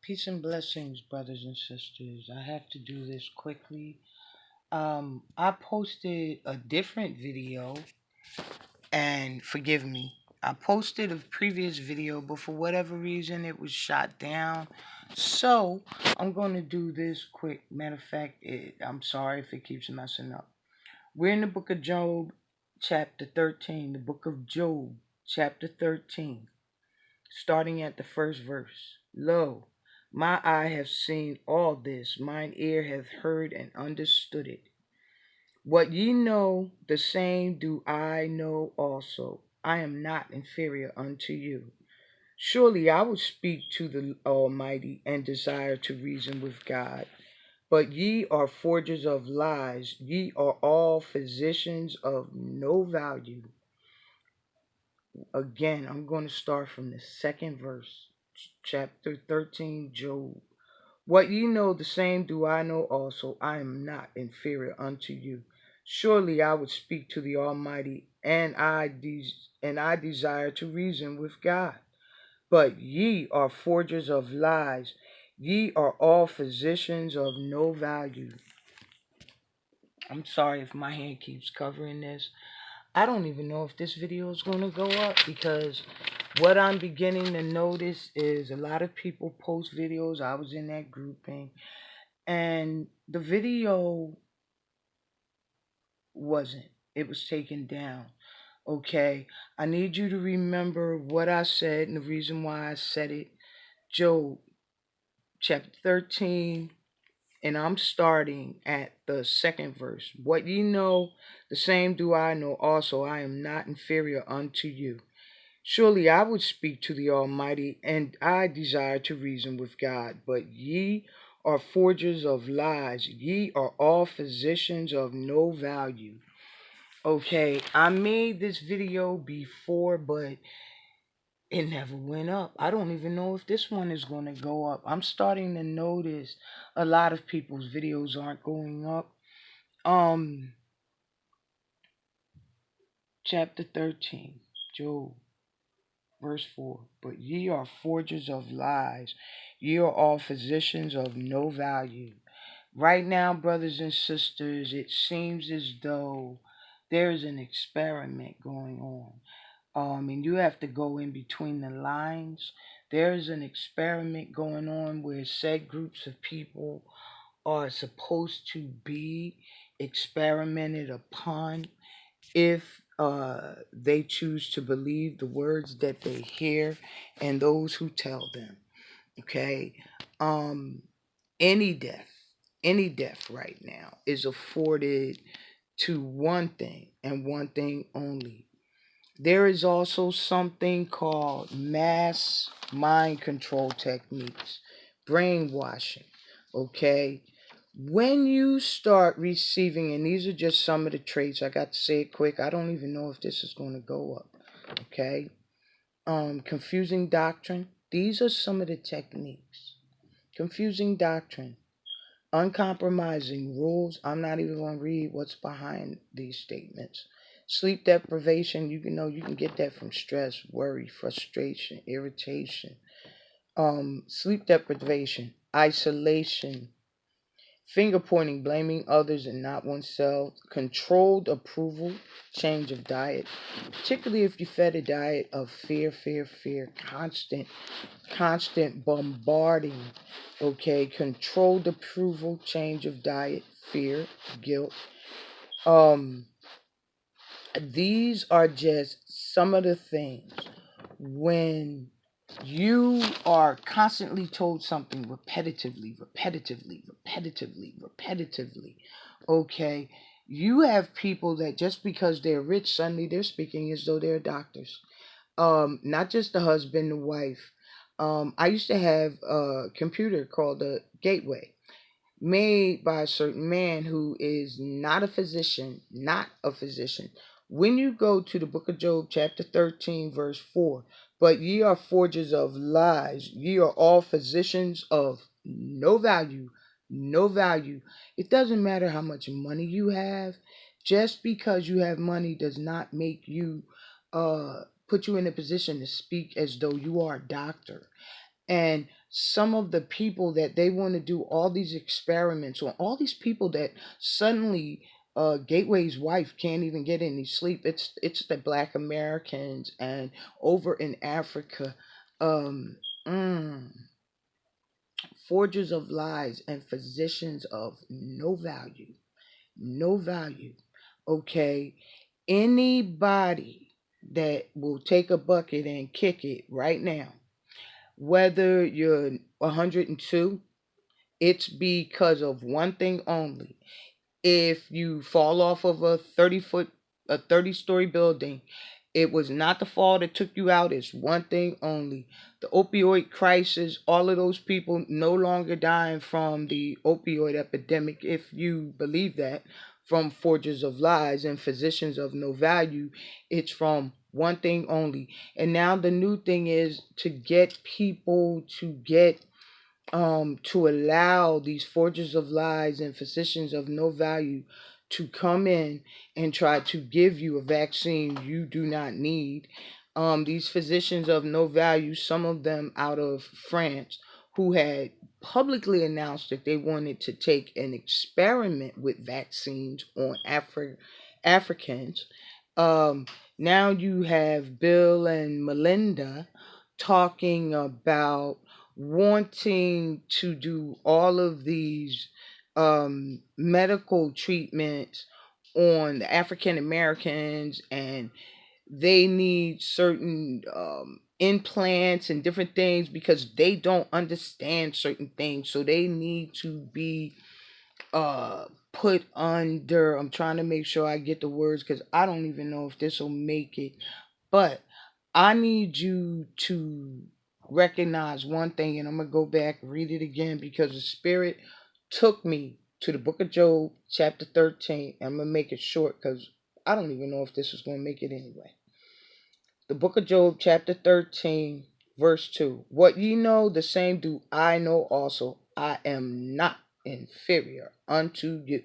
Peace and blessings, brothers and sisters. I have to do this quickly. I posted a different video, and forgive me. I posted a previous video, but for whatever reason, it was shot down. So I'm going to do this quick. Matter of fact, I'm sorry if it keeps messing up. We're in the book of Job, chapter 13. The book of Job, chapter 13, starting at the first verse. Lo, my eye hath seen all this, mine ear hath heard and understood it. What ye know, the same do I know also. I am not inferior unto you. Surely I would speak to the Almighty and desire to reason with God. But ye are forgers of lies, ye are all physicians of no value. Again, I'm going to start from the second verse, chapter 13, Job. What ye know, the same do I know also. I am not inferior unto you. Surely I would speak to the Almighty, and I desire to reason with God. But ye are forgers of lies. Ye are all physicians of no value. I'm sorry if my hand keeps covering this. I don't even know if this video is going to go up because what I'm beginning to notice is a lot of people post videos. I was in that grouping and the video wasn't. It was taken down. Okay, I need you to remember what I said and the reason why I said it. Job chapter 13, and I'm starting at the second verse. What ye know, the same do I know also. I am not inferior unto you. Surely I would speak to the Almighty, and I desire to reason with God. But ye are forgers of lies. Ye are all physicians of no value. Okay, I made this video before, but it never went up. I don't even know if this one is going to go up. I'm starting to notice a lot of people's videos aren't going up. Chapter 13, Job, verse 4. But ye are forgers of lies. Ye are all physicians of no value. Right now, brothers and sisters, it seems as though there is an experiment going on. And you have to go in between the lines. There's an experiment going on where said groups of people are supposed to be experimented upon if they choose to believe the words that they hear and those who tell them. Okay, um, any death, any death right now is afforded to one thing and one thing only. There is also something called mass mind control techniques, brainwashing. Okay, when you start receiving, and these are just some of the traits, I got to say it quick. I don't even know if this is going to go up. Okay, confusing doctrine. These are some of the techniques. Confusing doctrine, uncompromising rules. I'm not even going to read what's behind these statements. Sleep deprivation, you can get that from stress, worry, frustration, irritation. Sleep deprivation, isolation, finger pointing, blaming others and not oneself, controlled approval, change of diet, particularly if you fed a diet of fear, constant bombarding, okay, controlled approval, change of diet, fear, guilt. These are just some of the things when you are constantly told something repetitively, okay, you have people that just because they're rich, suddenly they're speaking as though they're doctors. Not just the husband, the wife. I used to have a computer called the Gateway, made by a certain man who is not a physician, When you go to the book of Job, chapter 13, verse 4, but ye are forgers of lies, ye are all physicians of no value, no value. It doesn't matter how much money you have. Just because you have money does not make you put you in a position to speak as though you are a doctor. And some of the people that they want to do all these experiments on, all these people that suddenly Gateway's wife can't even get any sleep. It's the Black Americans and over in Africa, um, mm, forgers of lies and physicians of no value, no value. Okay, anybody that will take a bucket and kick it right now, whether you're 102, it's because of one thing only. If you fall off of a 30-story building, it was not the fall that took you out. It's one thing only. The opioid crisis, all of those people no longer dying from the opioid epidemic, if you believe that, from forgers of lies and physicians of no value. It's from one thing only. And now the new thing is to get people to allow these forgers of lies and physicians of no value to come in and try to give you a vaccine you do not need. These physicians of no value, some of them out of France, who had publicly announced that they wanted to take an experiment with vaccines on Africans. Um, Now you have Bill and Melinda talking about wanting to do all of these medical treatments on the African Americans, and they need certain implants and different things because they don't understand certain things. So they need to be put under. I'm trying to make sure I get the words because I don't even know if this will make it, but I need you to recognize one thing, and I'm going to go back and read it again because the Spirit took me to the book of Job, chapter 13. I'm going to make it short because I don't even know if this is going to make it anyway. The book of Job, chapter 13, verse 2. What ye know, the same do I know also. I am not inferior unto you.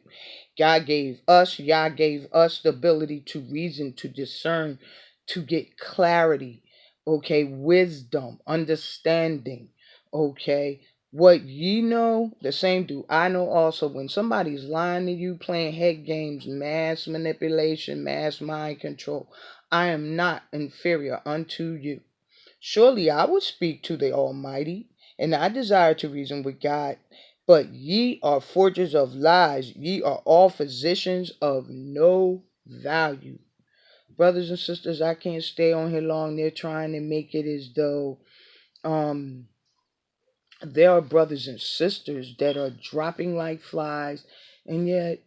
Yah gave us the ability to reason, to discern, to get clarity, okay, wisdom, understanding, okay. What ye know, the same do I know also. When somebody's lying to you, playing head games, mass manipulation, mass mind control, I am not inferior unto you. Surely I would speak to the Almighty, and I desire to reason with God. But ye are forgers of lies, ye are all physicians of no value. Brothers and sisters, I can't stay on here long. They're trying to make it as though there are brothers and sisters that are dropping like flies, and yet